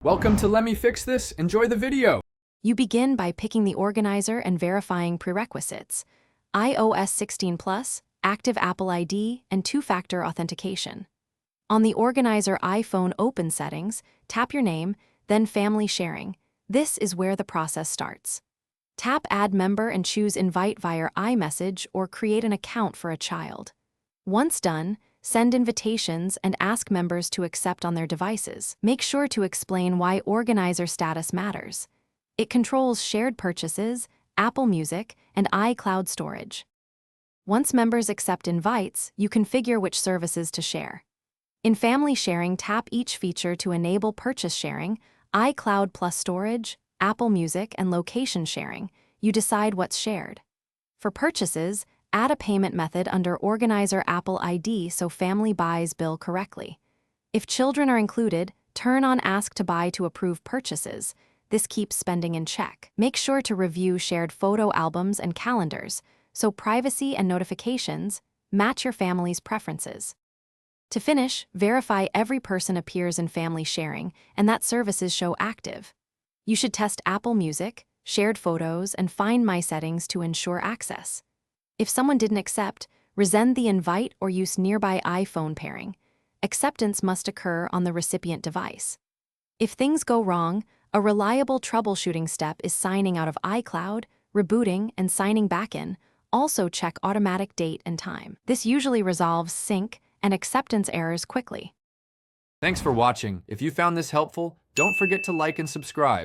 Welcome to Let Me Fix This. Enjoy the video. You begin by picking the organizer and verifying prerequisites: iOS 16 Plus, active Apple ID, and two-factor authentication. On the organizer iPhone Open settings, tap your name, then Family Sharing. This is where the process starts. Tap Add Member and choose Invite via iMessage or create an account for a child. Once done, send invitations and ask members to accept on their devices. Make sure to explain why organizer status matters. It controls shared purchases, Apple Music, and iCloud storage. Once members accept invites, you configure which services to share. In Family Sharing, tap each feature to enable purchase sharing, iCloud plus storage, Apple Music, and location sharing. You decide what's shared. For purchases, add a payment method under Organizer Apple ID so family buys bill correctly. If children are included, turn on Ask to Buy to approve purchases. This keeps spending in check. Make sure to review shared photo albums and calendars, so privacy and notifications match your family's preferences. To finish, verify every person appears in Family Sharing and that services show active. You should test Apple Music, shared photos, and Find My settings to ensure access. If someone didn't accept, resend the invite or use nearby iPhone pairing. Acceptance must occur on the recipient device. If things go wrong, a reliable troubleshooting step is signing out of iCloud, rebooting, and signing back in. Also check automatic date and time. This usually resolves sync and acceptance errors quickly. Thanks for watching. If you found this helpful, don't forget to like and subscribe.